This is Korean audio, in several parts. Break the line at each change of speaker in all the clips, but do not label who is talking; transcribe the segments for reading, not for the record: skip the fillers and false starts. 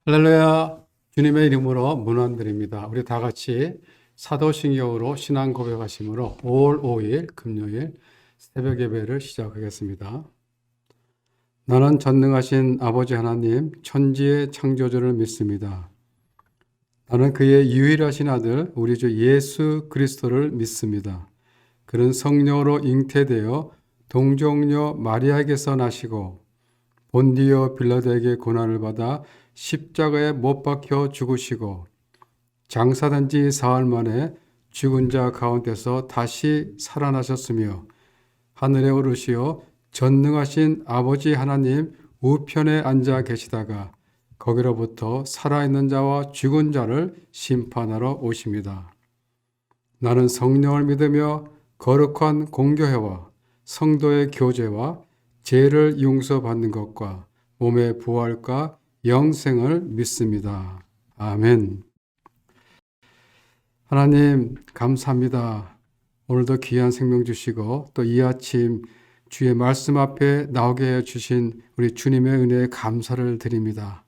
할렐루야. 주님의 이름으로 문안드립니다. 우리 다 같이 사도신경으로 신앙 고백하심으로 5월 5일 금요일 새벽 예배를 시작하겠습니다. 나는 전능하신 아버지 하나님 천지의 창조주를 믿습니다. 나는 그의 유일하신 아들 우리 주 예수 그리스도를 믿습니다. 그는 성령으로 잉태되어 동정녀 마리아에게서 나시고 본디오 빌라도에게 고난을 받아 십자가에 못 박혀 죽으시고 장사된 지 사흘 만에 죽은 자 가운데서 다시 살아나셨으며 하늘에 오르시어 전능하신 아버지 하나님 우편에 앉아 계시다가 거기로부터 살아있는 자와 죽은 자를 심판하러 오십니다. 나는 성령을 믿으며 거룩한 공교회와 성도의 교제와 죄를 용서받는 것과 몸의 부활과 영생을 믿습니다. 아멘. 하나님 감사합니다. 오늘도 귀한 생명 주시고 또 이 아침 주의 말씀 앞에 나오게 해주신 우리 주님의 은혜에 감사를 드립니다.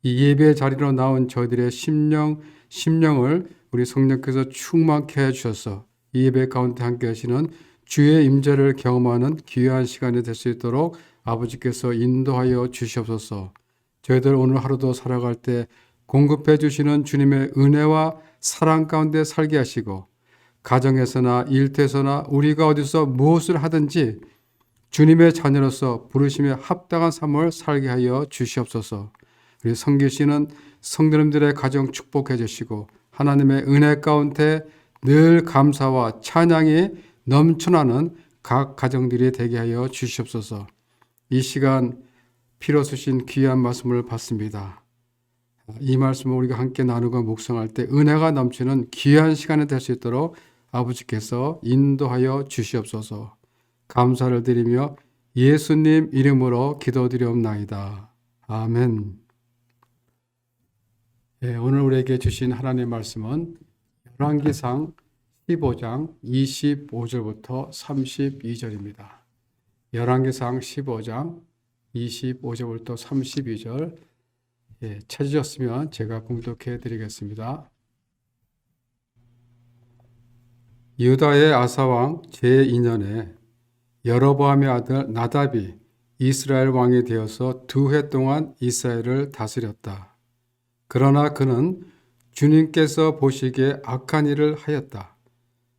이 예배 자리로 나온 저희들의 심령을 우리 성령께서 충만케 해주셔서 이 예배 가운데 함께 하시는 주의 임재를 경험하는 귀한 시간이 될 수 있도록 아버지께서 인도하여 주시옵소서. 저희들 오늘 하루도 살아갈 때 공급해 주시는 주님의 은혜와 사랑 가운데 살게 하시고 가정에서나 일터에서나 우리가 어디서 무엇을 하든지 주님의 자녀로서 부르심에 합당한 삶을 살게 하여 주시옵소서. 우리 섬기시는 성도님들의 가정 축복해 주시고 하나님의 은혜 가운데 늘 감사와 찬양이 넘쳐나는 각 가정들이 되게 하여 주시옵소서. 이 시간 피로 쓰신 귀한 말씀을 받습니다. 이 말씀을 우리가 함께 나누고 묵상할 때 은혜가 넘치는 귀한 시간이 될 수 있도록 아버지께서 인도하여 주시옵소서. 감사를 드리며 예수님 이름으로 기도드리옵나이다. 아멘. 오늘 우리에게 주신 하나님의 말씀은 열왕기상 15장 25절부터 32절입니다. 열왕기상 15장 25절부터 32절 찾으셨으면 제가 봉독해 드리겠습니다. 유다의 아사왕 제2년에 여로보암의 아들 나답이 이스라엘 왕이 되어서 2해 동안 이스라엘을 다스렸다. 그러나 그는 주님께서 보시기에 악한 일을 하였다.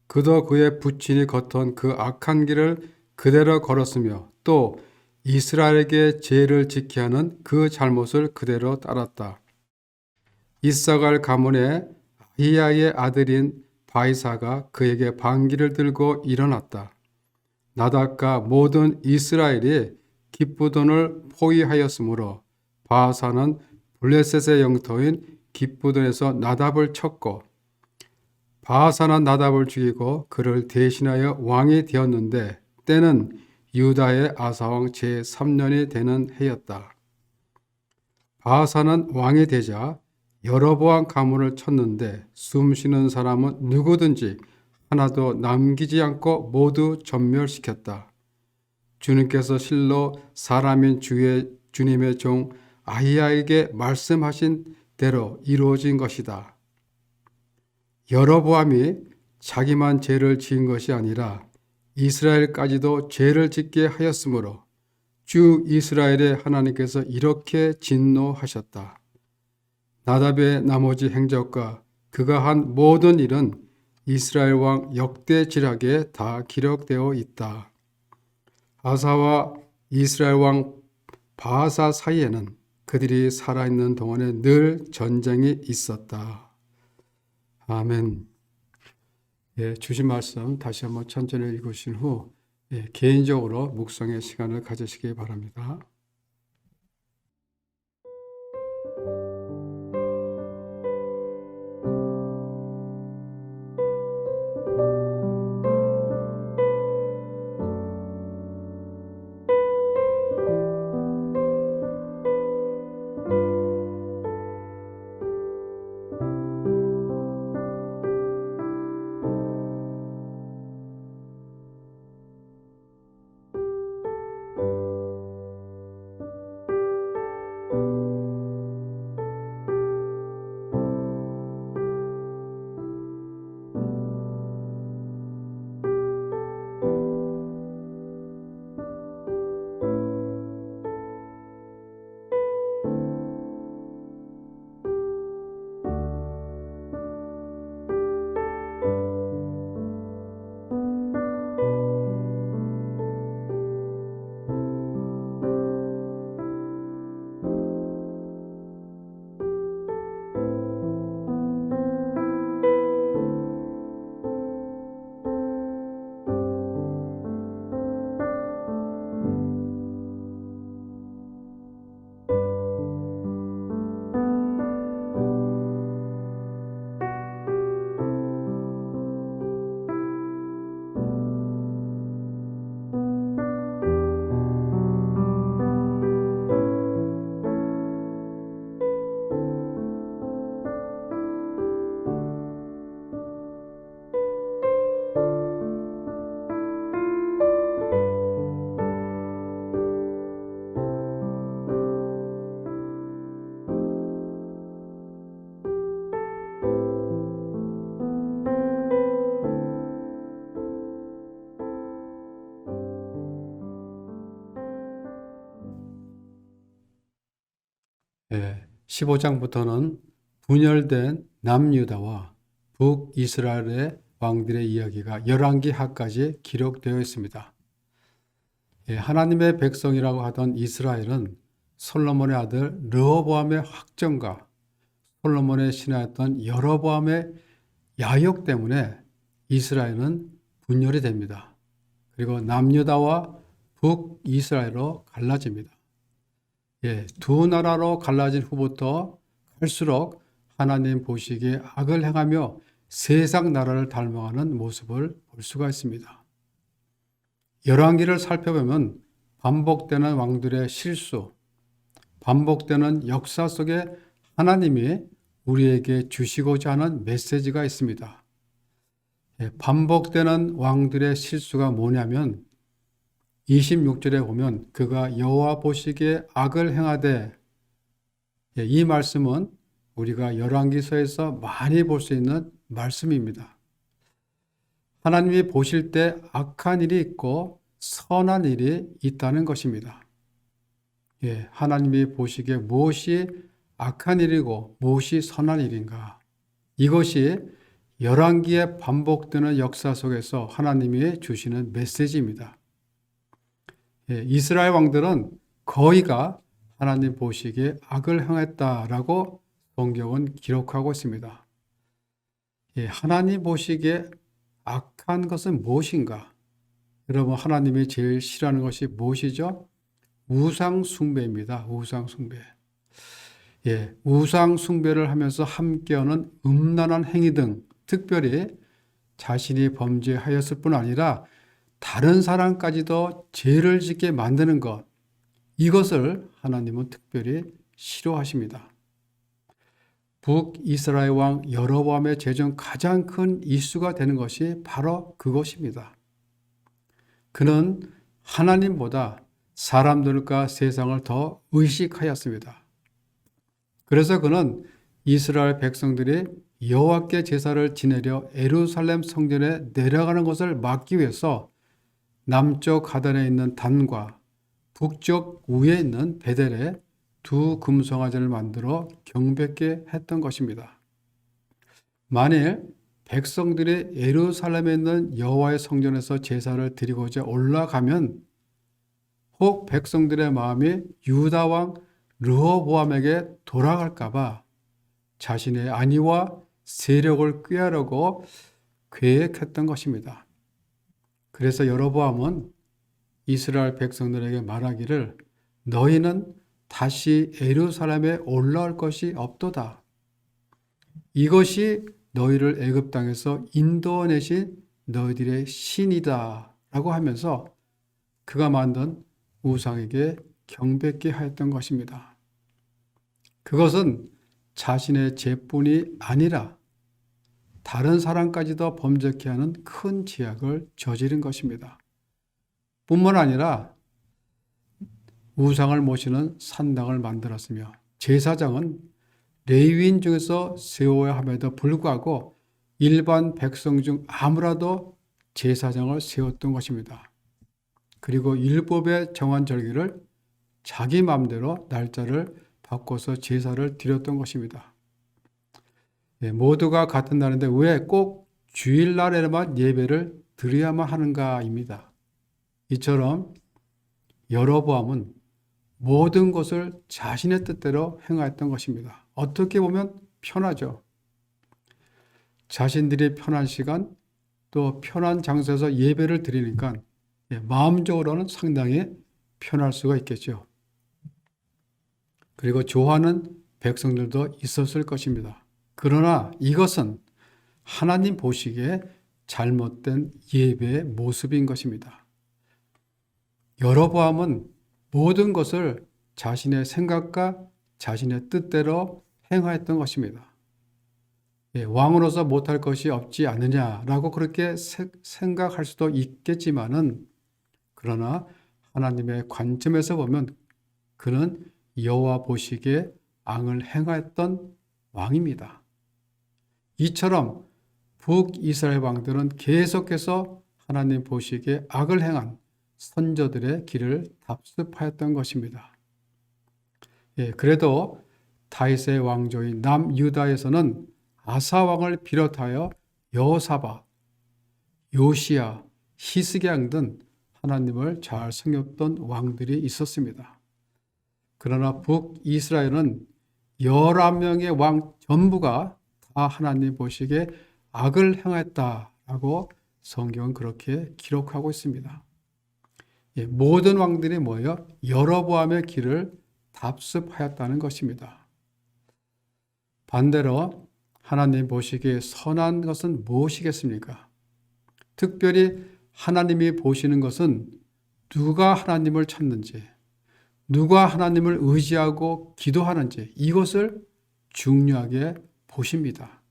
그도 그의 부친이 걷던 그 악한 길을 그대로 걸었으며 또 이스라엘에게 죄를 지게 하는 그 잘못을 그대로 따랐다. 이사갈 가문의 아히야의 아들인 바이사가 그에게 반기를 들고 일어났다. 나답과 모든 이스라엘이 기쁘돈을 포위하였으므로 바사는 블레셋의 영토인 기쁘돈에서 나답을 쳤고 바사는 나답을 죽이고 그를 대신하여 왕이 되었는데 때는 유다의 아사왕 제3년이 되는 해였다. 바사는 왕이 되자 여로보암 가문을 쳤는데 숨쉬는 사람은 누구든지 하나도 남기지 않고 모두 전멸시켰다. 주님께서 실로 사람인 주님의 종 아히야에게 말씀하신 대로 이루어진 것이다. 여로보암이 자기만 죄를 지은 것이 아니라 이스라엘까지도 죄를 짓게 하였으므로 주 이스라엘의 하나님께서 이렇게 진노하셨다. 나답의 나머지 행적과 그가 한 모든 일은 이스라엘 왕 역대지략에 다 기록되어 있다. 아사와 이스라엘 왕 바하사 사이에는 그들이 살아있는 동안에 늘 전쟁이 있었다. 아멘. 주신 말씀 다시 한번 천천히 읽으신 후 개인적으로 묵상의 시간을 가지시기 바랍니다. 15장부터는 분열된 남유다와 북이스라엘의 왕들의 이야기가 열왕기하까지 기록되어 있습니다. 하나님의 백성이라고 하던 이스라엘은 솔로몬의 아들 르호보암의 확정과 솔로몬의 신하였던 여로보암의 야욕 때문에 이스라엘은 분열이 됩니다. 그리고 남유다와 북이스라엘로 갈라집니다. 두 나라로 갈라진 후부터 갈수록 하나님 보시기에 악을 행하며 세상 나라를 닮아가는 모습을 볼 수가 있습니다. 열왕기를 살펴보면 반복되는 왕들의 실수, 반복되는 역사 속에 하나님이 우리에게 주시고자 하는 메시지가 있습니다. 반복되는 왕들의 실수가 뭐냐면 26절에 보면 그가 여호와 보시기에 악을 행하되, 이 말씀은 우리가 열왕기서에서 많이 볼 수 있는 말씀입니다. 하나님이 보실 때 악한 일이 있고 선한 일이 있다는 것입니다. 하나님이 보시기에 무엇이 악한 일이고 무엇이 선한 일인가? 이것이 열왕기에 반복되는 역사 속에서 하나님이 주시는 메시지입니다. 이스라엘 왕들은 거의가 하나님 보시기에 악을 행했다라고 성경은 기록하고 있습니다. 하나님 보시기에 악한 것은 무엇인가? 여러분, 하나님이 제일 싫어하는 것이 무엇이죠? 우상 숭배입니다. 우상 숭배. 우상 숭배를 하면서 함께하는 음란한 행위 등 특별히 자신이 범죄하였을 뿐 아니라 다른 사람까지도 죄를 짓게 만드는 것, 이것을 하나님은 특별히 싫어하십니다. 북이스라엘 왕 여로보암의 죄 중 가장 큰 이슈가 되는 것이 바로 그것입니다. 그는 하나님보다 사람들과 세상을 더 의식하였습니다. 그래서 그는 이스라엘 백성들이 여호와께 제사를 지내려 예루살렘 성전에 내려가는 것을 막기 위해서 남쪽 하단에 있는 단과 북쪽 위에 있는 베델에 두 금송아지를 만들어 경배케 했던 것입니다. 만일 백성들이 예루살렘에 있는 여호와의 성전에서 제사를 드리고자 올라가면 혹 백성들의 마음이 유다 왕 르호보암에게 돌아갈까 봐 자신의 안위와 세력을 꾀하려고 계획했던 것입니다. 그래서 여로보암은 이스라엘 백성들에게 말하기를 너희는 다시 예루살렘에 올라올 것이 없도다. 이것이 너희를 애굽 땅에서 인도내신 너희들의 신이다 라고 하면서 그가 만든 우상에게 경배케 하였던 것입니다. 그것은 자신의 죄뿐이 아니라 다른 사람까지도 범죄케 하는 큰 죄악을 저지른 것입니다. 뿐만 아니라 우상을 모시는 산당을 만들었으며 제사장은 레위인 중에서 세워야 함에도 불구하고 일반 백성 중 아무라도 제사장을 세웠던 것입니다. 그리고 율법에 정한 절기를 자기 마음대로 날짜를 바꿔서 제사를 드렸던 것입니다. 모두가 같은 날인데 왜 꼭 주일날에만 예배를 드려야만 하는가입니다. 이처럼 여로보암은 모든 것을 자신의 뜻대로 행하였던 것입니다. 어떻게 보면 편하죠. 자신들이 편한 시간 또 편한 장소에서 예배를 드리니까 마음적으로는 상당히 편할 수가 있겠죠. 그리고 좋아하는 백성들도 있었을 것입니다. 그러나 이것은 하나님 보시기에 잘못된 예배의 모습인 것입니다. 여로보암은 모든 것을 자신의 생각과 자신의 뜻대로 행하였던 것입니다. 왕으로서 못할 것이 없지 않느냐라고 그렇게 생각할 수도 있겠지만은 그러나 하나님의 관점에서 보면 그는 여호와 보시기에 악을 행하였던 왕입니다. 이처럼 북이스라엘 왕들은 계속해서 하나님 보시기에 악을 행한 선조들의 길을 답습하였던 것입니다. 그래도 다윗의 왕조인 남유다에서는 아사 왕을 비롯하여 여호사밧, 요시야, 히스기야 등 하나님을 잘 섬겼던 왕들이 있었습니다. 그러나 북이스라엘은 11명의 왕 전부가 다 하나님 보시기에 악을 행했다라고 성경은 그렇게 기록하고 있습니다. 모든 왕들이 뭐예요? 여로보암의 길을 답습하였다는 것입니다. 반대로 하나님 보시기에 선한 것은 무엇이겠습니까? 특별히 하나님이 보시는 것은 누가 하나님을 찾는지, 누가 하나님을 의지하고 기도하는지 이것을 중요하게 보십니다.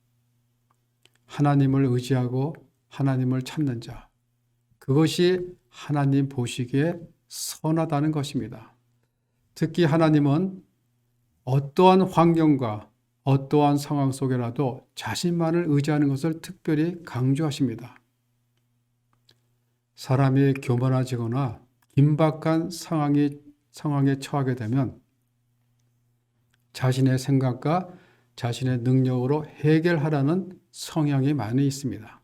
하나님을 의지하고 하나님을 찾는 자, 그것이 하나님 보시기에 선하다는 것입니다. 특히 하나님은 어떠한 환경과 어떠한 상황 속에라도 자신만을 의지하는 것을 특별히 강조하십니다. 사람이 교만해지거나 긴박한 상황에 처하게 되면 자신의 생각과 자신의 능력으로 해결하라는 성향이 많이 있습니다.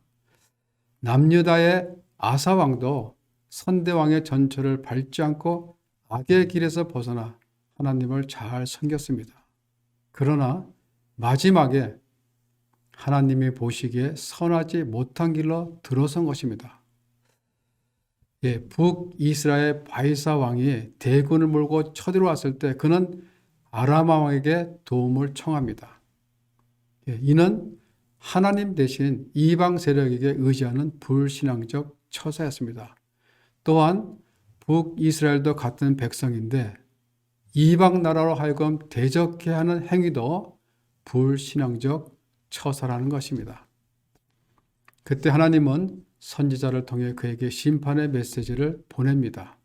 남유다의 아사 왕도 선대왕의 전철을 밟지 않고 악의 길에서 벗어나 하나님을 잘 섬겼습니다. 그러나 마지막에 하나님이 보시기에 선하지 못한 길로 들어선 것입니다. 북이스라엘 바이사 왕이 대군을 몰고 쳐들어왔을 때 그는 아람 왕에게 도움을 청합니다. 이는 하나님 대신 이방 세력에게 의지하는 불신앙적 처사였습니다. 또한 북이스라엘도 같은 백성인데 이방 나라로 하여금 대적해 하는 행위도 불신앙적 처사라는 것입니다. 그때 하나님은 선지자를 통해 그에게 심판의 메시지를 보냅니다.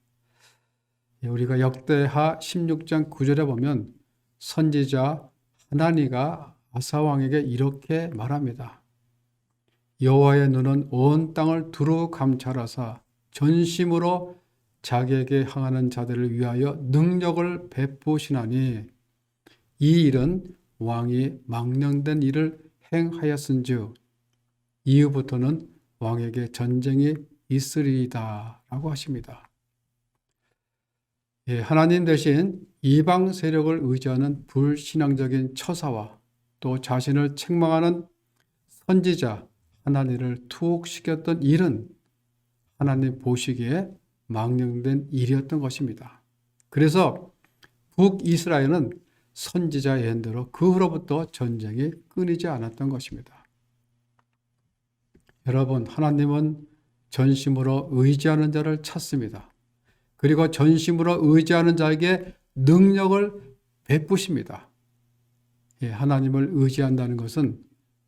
우리가 역대하 16장 9절에 보면 선지자 하나니가 아사 왕에게 이렇게 말합니다. 여호와의 눈은 온 땅을 두루 감찰하사 전심으로 자기에게 향하는 자들을 위하여 능력을 베푸시나니 이 일은 왕이 망령된 일을 행하였은즉 이후부터는 왕에게 전쟁이 있으리이다 라고 하십니다. 하나님 대신 이방 세력을 의지하는 불신앙적인 처사와 또 자신을 책망하는 선지자 하나님을 투옥시켰던 일은 하나님 보시기에 망령된 일이었던 것입니다. 그래서 북이스라엘은 선지자 예언대로 그 후로부터 전쟁이 끊이지 않았던 것입니다. 여러분, 하나님은 전심으로 의지하는 자를 찾습니다. 그리고 전심으로 의지하는 자에게 능력을 베푸십니다. 하나님을 의지한다는 것은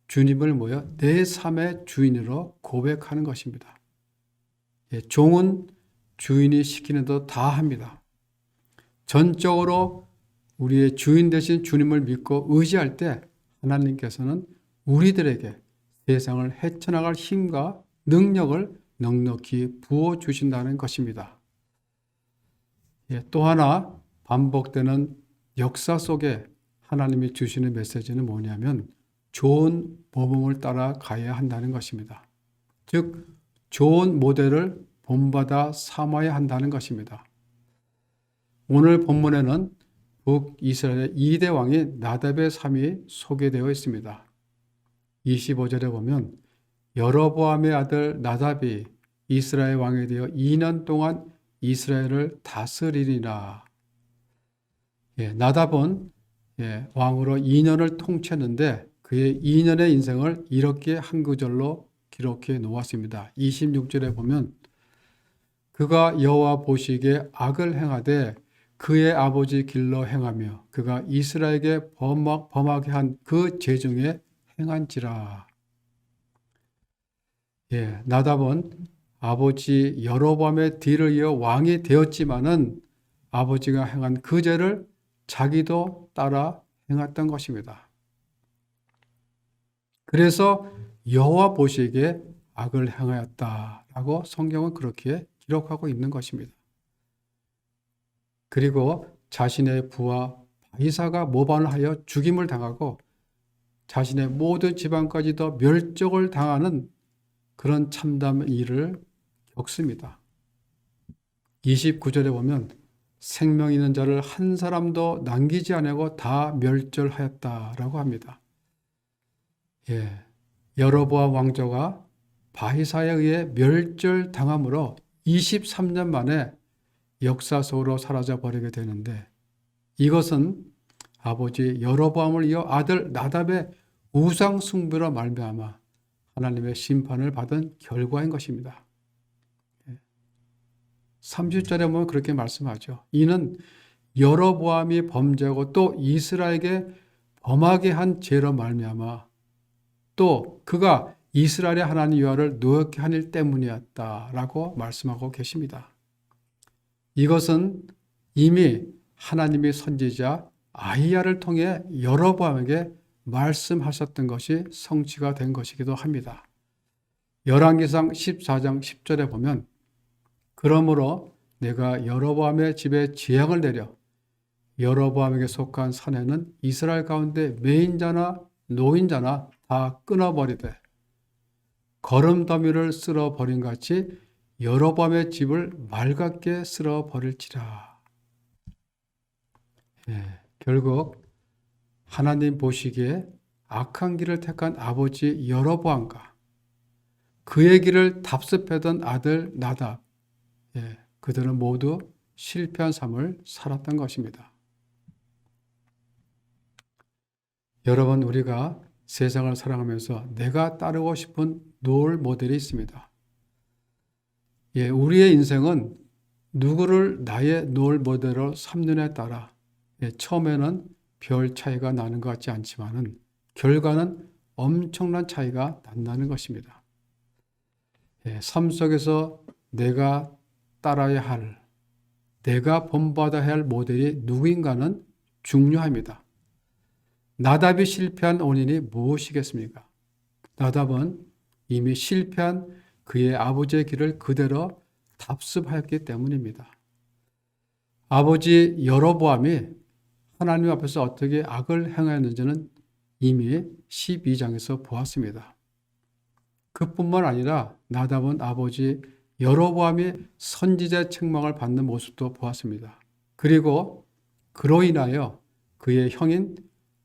주님을 내 삶의 주인으로 고백하는 것입니다. 종은 주인이 시키는 대로 다 합니다. 전적으로 우리의 주인 되신 주님을 믿고 의지할 때 하나님께서는 우리들에게 세상을 헤쳐나갈 힘과 능력을 넉넉히 부어주신다는 것입니다. 또 하나 반복되는 역사 속에 하나님이 주시는 메시지는 뭐냐면 좋은 모범을 따라 가야 한다는 것입니다. 즉 좋은 모델을 본받아 삼아야 한다는 것입니다. 오늘 본문에는 북이스라엘의 2대 왕인 나답의 삶이 소개되어 있습니다. 25절에 보면 여로보암의 아들 나답이 이스라엘 왕에 되어 2년 동안 이스라엘을 다스리리라. 나답은 왕으로 2년을 통치했는데 그의 2년의 인생을 이렇게 한 구절로 기록해 놓았습니다. 26절에 보면 그가 여호와 보시기에 악을 행하되 그의 아버지 길로 행하며 그가 이스라엘에게 범하게 한 그 죄 중에 행한지라. 나답은 아버지 여로보암의 뒤를 이어 왕이 되었지만은 아버지가 행한 그 죄를 자기도 따라 행했던 것입니다. 그래서 여호와 보시기에 악을 행하였다라고 성경은 그렇게 기록하고 있는 것입니다. 그리고 자신의 부하 바이사가 모반을 하여 죽임을 당하고 자신의 모든 지방까지도 멸족을 당하는 그런 참담 일을 겪습니다. 29절에 보면 생명 있는 자를 한 사람도 남기지 아니하고 다 멸절하였다라고 합니다. 여로보암 왕조가 바이사에 의해 멸절당함으로 23년 만에 역사 속으로 사라져 버리게 되는데, 이것은 아버지 여로보암을 이어 아들 나답의 우상 숭배로 말미암아 하나님의 심판을 받은 결과인 것입니다. 30절에 보면 그렇게 말씀하죠. 이는 여로보암이 범죄하고 또 이스라엘에게 범하게 한 죄로 말미암아 또 그가 이스라엘의 하나님 여호와를 노엽게 한 일 때문이었다라고 말씀하고 계십니다. 이것은 이미 하나님의 선지자 아히야를 통해 여로보암에게 말씀하셨던 것이 성취가 된 것이기도 합니다. 열왕기상 14장 10절에 보면 그러므로 내가 여로보암의 집에 재앙을 내려 여로보암에게 속한 산에는 이스라엘 가운데 매인자나 노인자나 다 끊어버리되 거름더미를 쓸어버린 같이 여로보암의 집을 맑게 쓸어버릴지라. 결국 하나님 보시기에 악한 길을 택한 아버지 여로보암과 그의 길을 답습하던 아들 나답, 그들은 모두 실패한 삶을 살았던 것입니다. 여러분, 우리가 세상을 살아가면서 내가 따르고 싶은 롤 모델이 있습니다. 우리의 인생은 누구를 나의 롤 모델로 삼느냐에 따라 처음에는 별 차이가 나는 것 같지 않지만은 결과는 엄청난 차이가 난다는 것입니다. 삶 속에서 내가 따라야 할, 내가 본받아야 할 모델이 누구인가는 중요합니다. 나답이 실패한 원인이 무엇이겠습니까? 나답은 이미 실패한 그의 아버지의 길을 그대로 답습하였기 때문입니다. 아버지 여로보암이 하나님 앞에서 어떻게 악을 행하였는지는 이미 12장에서 보았습니다. 그뿐만 아니라 나답은 아버지 여로보암이 선지자의 책망을 받는 모습도 보았습니다. 그리고 그로 인하여 그의 형인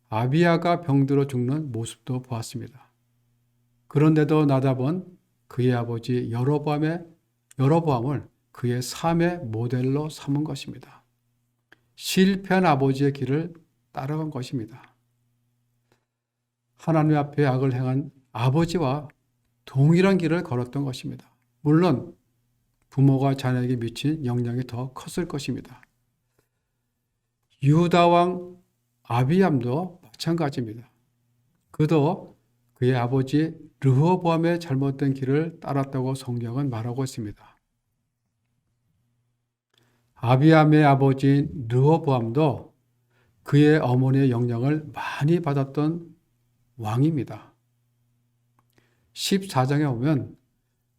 아비야가 병들어 죽는 모습도 보았습니다. 그런데도 나답은 그의 아버지 여로보암을 그의 삶의 모델로 삼은 것입니다. 실패한 아버지의 길을 따라간 것입니다. 하나님 앞에 악을 행한 아버지와 동일한 길을 걸었던 것입니다. 물론 부모가 자녀에게 미친 영향이 더 컸을 것입니다. 유다 왕 아비암도 마찬가지입니다. 그도 그의 아버지 르호보암의 잘못된 길을 따랐다고 성경은 말하고 있습니다. 아비암의 아버지인 르호보암도 그의 어머니의 영향을 많이 받았던 왕입니다. 14장에 보면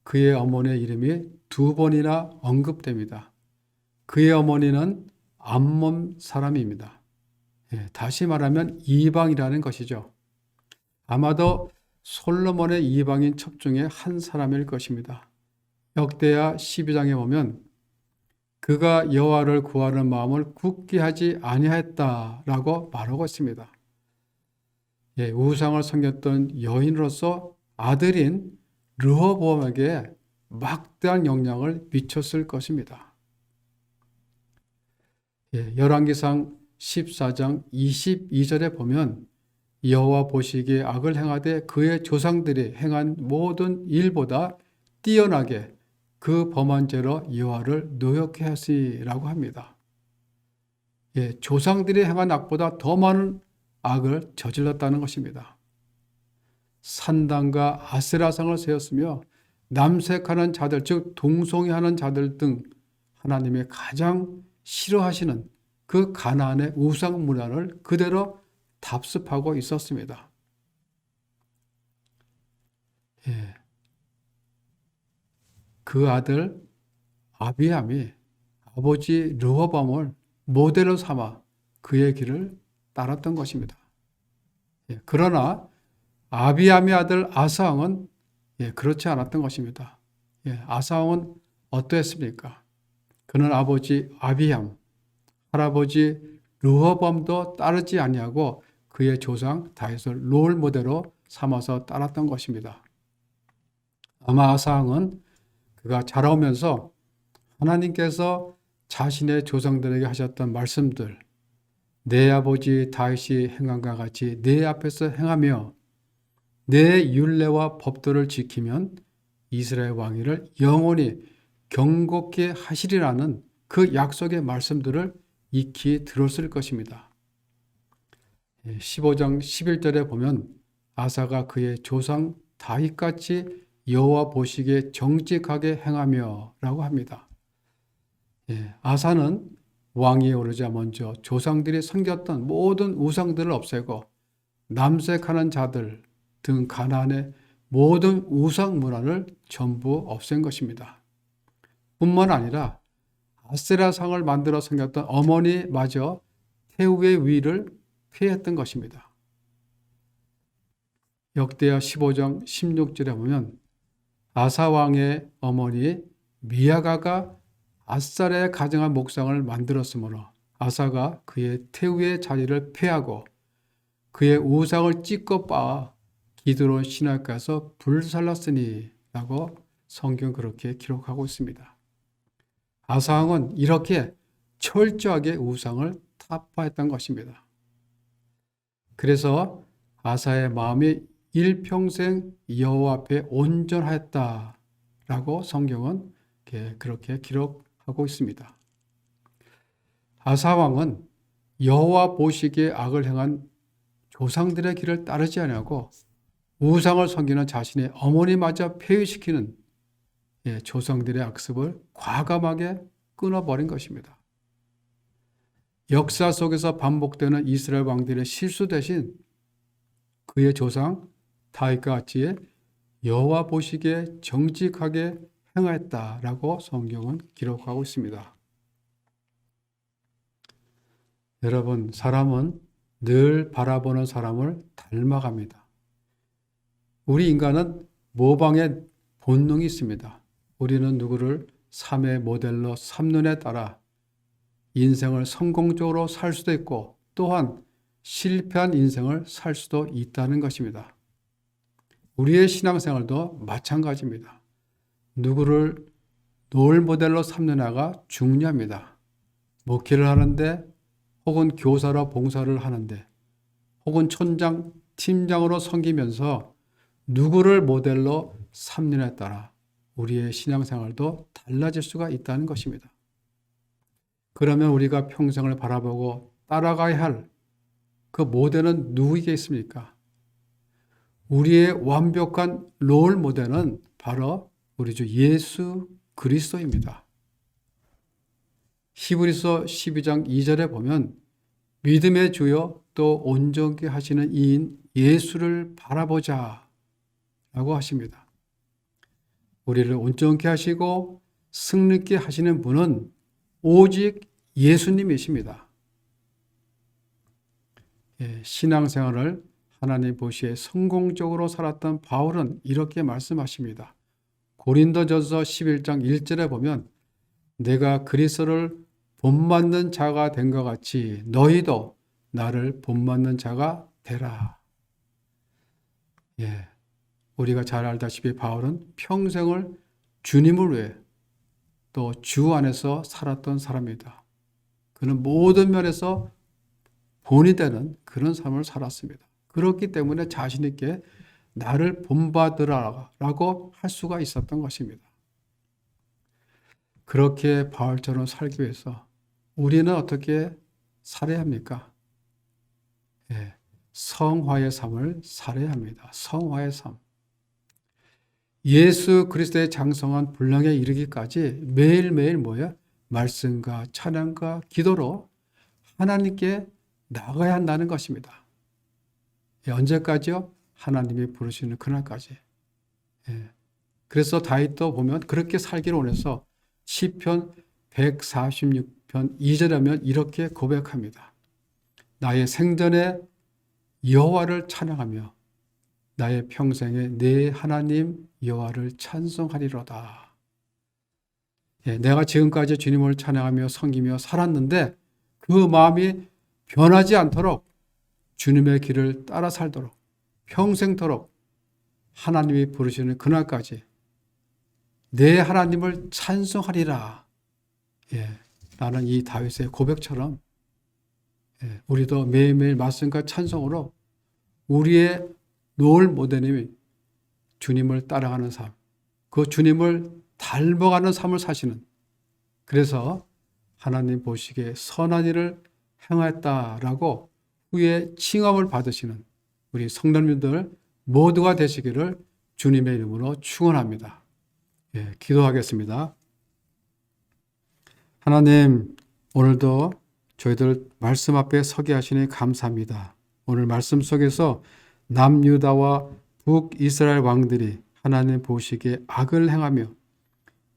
그의 어머니의 이름이 2번이나 언급됩니다. 그의 어머니는 암몬 사람입니다. 다시 말하면 이방이라는 것이죠. 아마도 솔로몬의 이방인 첩중에 한 사람일 것입니다. 역대하 12장에 보면 그가 여호와를 구하는 마음을 굳게 하지 아니하였다라고 말하고 있습니다. 우상을 섬겼던 여인으로서 아들인 르호보암에게 막대한 영향을 미쳤을 것입니다. 열왕기상 14장 22절에 보면 여호와 보시기에 악을 행하되 그의 조상들이 행한 모든 일보다 뛰어나게 그 범한 죄로 여호와를 노엽게 하시라고 합니다. 조상들이 행한 악보다 더 많은 악을 저질렀다는 것입니다. 산당과 아세라상을 세웠으며 남색하는 자들, 즉 동성애하는 자들 등 하나님의 가장 싫어하시는 그 가나안의 우상 문화를 그대로 답습하고 있었습니다. 그 아들 아비암이 아버지 르호보암을 모델로 삼아 그의 길을 따랐던 것입니다. 그러나 아비암의 아들 아사왕은 그렇지 않았던 것입니다. 아사왕은 어떠했습니까? 그는 아버지 아비암, 할아버지 르호보암도 따르지 아니하고 그의 조상 다윗을 롤 모델로 삼아서 따랐던 것입니다. 아마 아사왕은 그가 자라오면서 하나님께서 자신의 조상들에게 하셨던 말씀들, 내 아버지 다윗이 행함과 같이 내 앞에서 행하며 내 율례와 법도를 지키면 이스라엘 왕위를 영원히 경고케 하시리라는 그 약속의 말씀들을 익히 들었을 것입니다. 15장 11절에 보면 아사가 그의 조상 다윗같이 여호와 보시기에 정직하게 행하며 라고 합니다. 아사는 왕위에 오르자 먼저 조상들이 섬겼던 모든 우상들을 없애고 남색하는 자들 등 가나안의 모든 우상 문화를 전부 없앤 것입니다. 뿐만 아니라 아세라상을 만들어 섬겼던 어머니마저 태우의 위를 폐했던 것입니다. 역대하 15장 16절에 보면 아사왕의 어머니 미야가가 아살의 가정한 목상을 만들었으므로 아사가 그의 태우의 자리를 폐하고 그의 우상을 찢고 빻아 기드론 시내가서 불살랐으니 라고 성경 그렇게 기록하고 있습니다. 아사왕은 이렇게 철저하게 우상을 타파했던 것입니다. 그래서 아사의 마음이 일평생 여호와 앞에 온전하였다라고 성경은 그렇게 기록하고 있습니다. 아사 왕은 여호와 보시기에 악을 행한 조상들의 길을 따르지 아니하고 우상을 섬기는 자신의 어머니마저 폐위시키는 조상들의 악습을 과감하게 끊어버린 것입니다. 역사 속에서 반복되는 이스라엘 왕들의 실수 대신 그의 조상 다윗과 같이 여호와 보시기에 정직하게 행하였다라고 성경은 기록하고 있습니다. 여러분, 사람은 늘 바라보는 사람을 닮아갑니다. 우리 인간은 모방의 본능이 있습니다. 우리는 누구를 삶의 모델로 삼는에 따라 인생을 성공적으로 살 수도 있고 또한 실패한 인생을 살 수도 있다는 것입니다. 우리의 신앙생활도 마찬가지입니다. 누구를 롤 모델로 삼느냐가 중요합니다. 목회를 하는데 혹은 교사로 봉사를 하는데 혹은 촌장, 팀장으로 섬기면서 누구를 모델로 삼느냐에 따라 우리의 신앙생활도 달라질 수가 있다는 것입니다. 그러면 우리가 평생을 바라보고 따라가야 할 그 모델은 누구이겠습니까? 우리의 완벽한 롤 모델은 바로 우리 주 예수 그리스도입니다. 히브리서 12장 2절에 보면 믿음의 주요 또 온전케 하시는 이인 예수를 바라보자 라고 하십니다. 우리를 온전케 하시고 승리케 하시는 분은 오직 예수님이십니다. 신앙생활을 하나님 보시기에 성공적으로 살았던 바울은 이렇게 말씀하십니다. 고린도전서 11장 1절에 보면 내가 그리스도를 본받는 자가 된 것 같이 너희도 나를 본받는 자가 되라. 우리가 잘 알다시피 바울은 평생을 주님을 위해 또 주 안에서 살았던 사람입니다. 그는 모든 면에서 본이 되는 그런 삶을 살았습니다. 그렇기 때문에 자신 있게 나를 본받으라라고 할 수가 있었던 것입니다. 그렇게 바울처럼 살기 위해서 우리는 어떻게 살아야 합니까? 성화의 삶을 살아야 합니다. 성화의 삶. 예수 그리스도의 장성한 분량에 이르기까지 매일매일 말씀과 찬양과 기도로 하나님께 나가야 한다는 것입니다. 언제까지요? 하나님이 부르시는 그날까지. 그래서 다윗도 보면 그렇게 살기를 원해서 시편 146편 2절에 하면 이렇게 고백합니다. 나의 생전에 여호와를 찬양하며 나의 평생에 내 하나님 여호와를 찬송하리로다. 내가 지금까지 주님을 찬양하며 섬기며 살았는데 그 마음이 변하지 않도록 주님의 길을 따라 살도록 평생토록 하나님이 부르시는 그날까지 내 하나님을 찬송하리라. 라는 이 다윗의 고백처럼 우리도 매일매일 말씀과 찬송으로 우리의 롤 모델님이 주님을 따라가는 삶, 그 주님을 닮아가는 삶을 사시는, 그래서 하나님 보시기에 선한 일을 행하였다라고 후에 칭함을 받으시는 우리 성도님들 모두가 되시기를 주님의 이름으로 축원합니다. 기도하겠습니다. 하나님, 오늘도 저희들 말씀 앞에 서게 하시니 감사합니다. 오늘 말씀 속에서 남유다와 북이스라엘 왕들이 하나님 보시기에 악을 행하며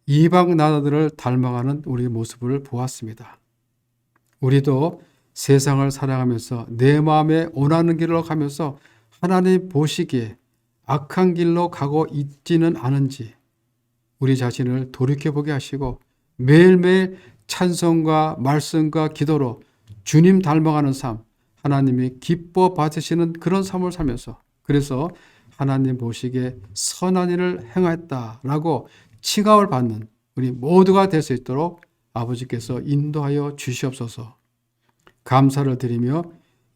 이방 나라들을 닮아가는 우리의 모습을 보았습니다. 우리도 세상을 사랑하면서 내 마음에 원하는 길로 가면서 하나님 보시기에 악한 길로 가고 있지는 않은지 우리 자신을 돌이켜보게 하시고 매일매일 찬송과 말씀과 기도로 주님 닮아가는 삶, 하나님이 기뻐 받으시는 그런 삶을 살면서 그래서 하나님 보시기에 선한 일을 행하였다라고 칭함을 받는 우리 모두가 될 수 있도록 아버지께서 인도하여 주시옵소서. 감사를 드리며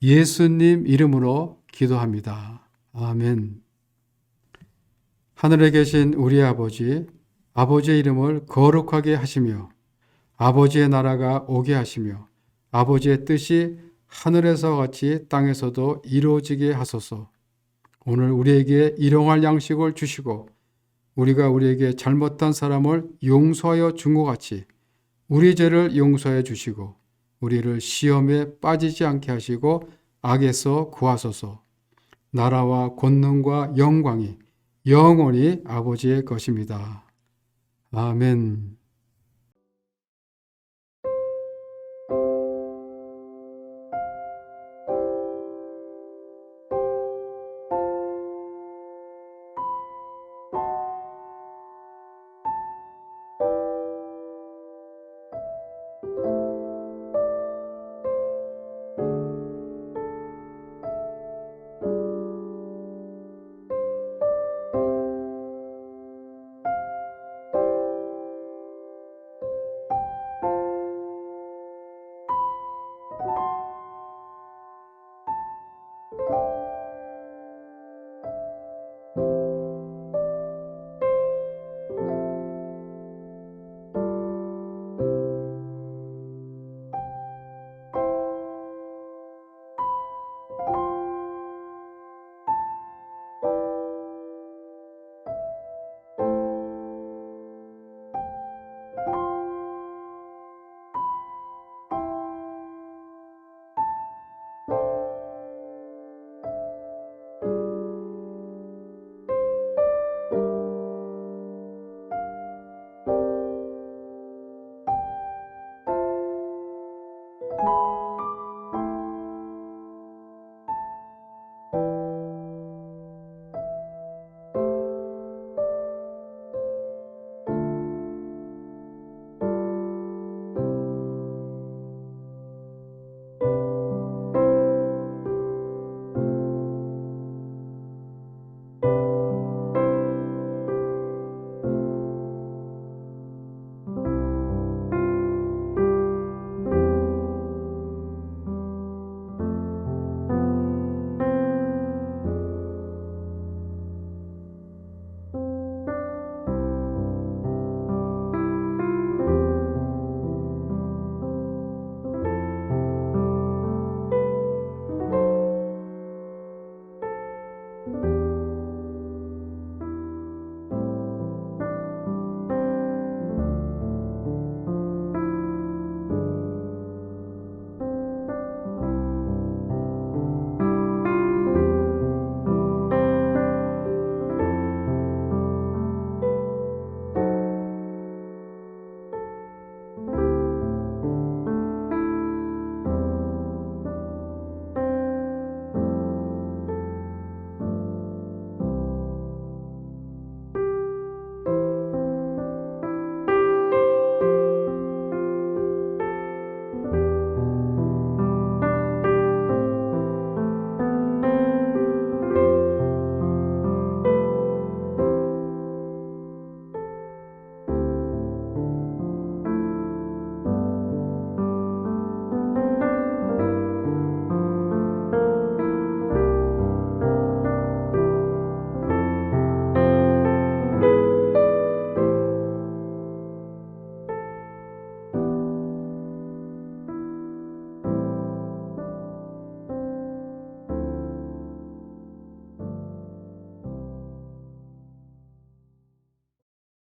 예수님 이름으로 기도합니다. 아멘. 하늘에 계신 우리 아버지, 아버지의 이름을 거룩하게 하시며 아버지의 나라가 오게 하시며 아버지의 뜻이 하늘에서 같이 땅에서도 이루어지게 하소서. 오늘 우리에게 일용할 양식을 주시고 우리가 우리에게 잘못한 사람을 용서하여 준 것 같이 우리 죄를 용서해 주시고 우리를 시험에 빠지지 않게 하시고 악에서 구하소서. 나라와 권능과 영광이 영원히 아버지의 것입니다. 아멘.